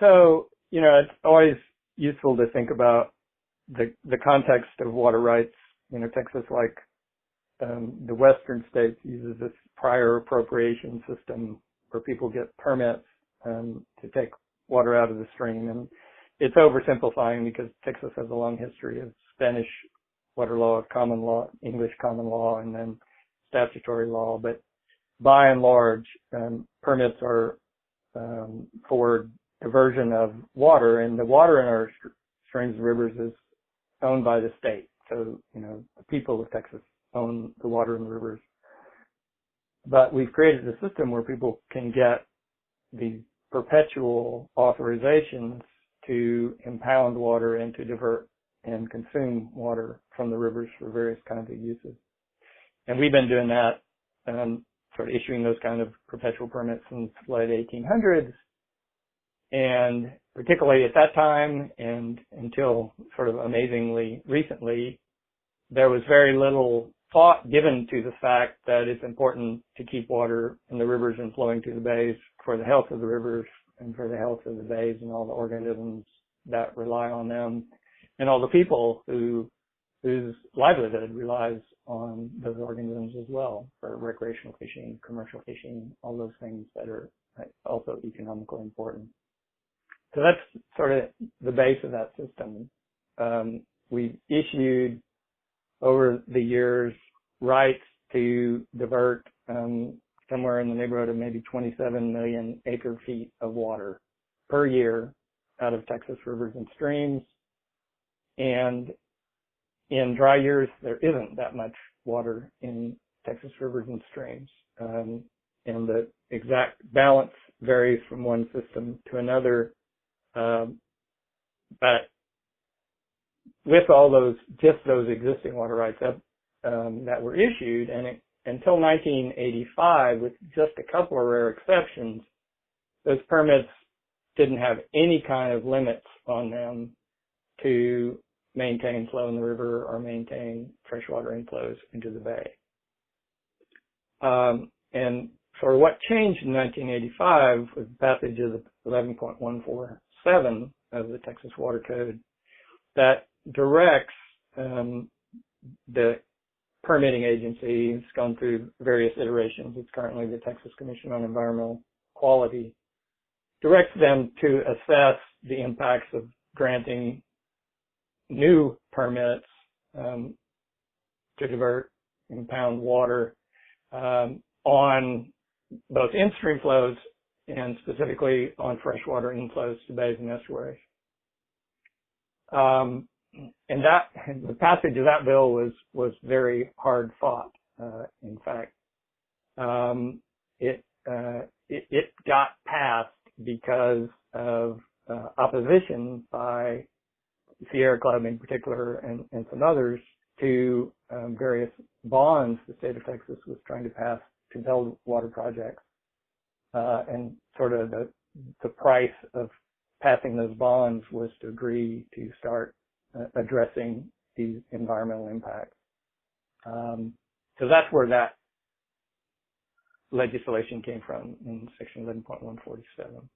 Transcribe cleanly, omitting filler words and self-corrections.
So, it's always useful to think about the context of water rights. Texas, like the western states, uses this prior appropriation system where people get permits to take water out of the stream. And it's oversimplifying because Texas has a long history of Spanish water law, common law, English common law, and then statutory law. But by and large, permits are for diversion of water, and the water in our streams and rivers is owned by the state. So, the people of Texas own the water in the rivers. But we've created a system where people can get these perpetual authorizations to impound water and to divert and consume water from the rivers for various kinds of uses. And we've been doing that, sort of issuing those kind of perpetual permits since the late 1800s. And particularly at that time and until sort of amazingly recently, there was very little thought given to the fact that it's important to keep water in the rivers and flowing to the bays for the health of the rivers and for the health of the bays and all the organisms that rely on them and all the people whose livelihood relies on those organisms as well for recreational fishing, commercial fishing, all those things that are also economically important. So that's sort of the base of that system. We've issued over the years rights to divert somewhere in the neighborhood of maybe 27 million acre feet of water per year out of Texas rivers and streams. And in dry years, there isn't that much water in Texas rivers and streams. And the exact balance varies from one system to another. But with all those existing water rights that were issued, and until 1985, with just a couple of rare exceptions, those permits didn't have any kind of limits on them to maintain flow in the river or maintain freshwater inflows into the bay. And sort of what changed in 1985 was the passage of the 11.147 of the Texas Water Code that directs the permitting agency. It's gone through various iterations. It's currently the Texas Commission on Environmental Quality, directs them to assess the impacts of granting new permits to divert and impound water on both in-stream flows and specifically on freshwater inflows to bays and estuaries. And the passage of that bill was very hard fought. In fact, it got passed because of opposition by Sierra Club in particular and some others to various bonds the state of Texas was trying to pass to build water projects. And sort of the price of passing those bonds was to agree to start addressing these environmental impacts. So that's where that legislation came from in Section 11.147.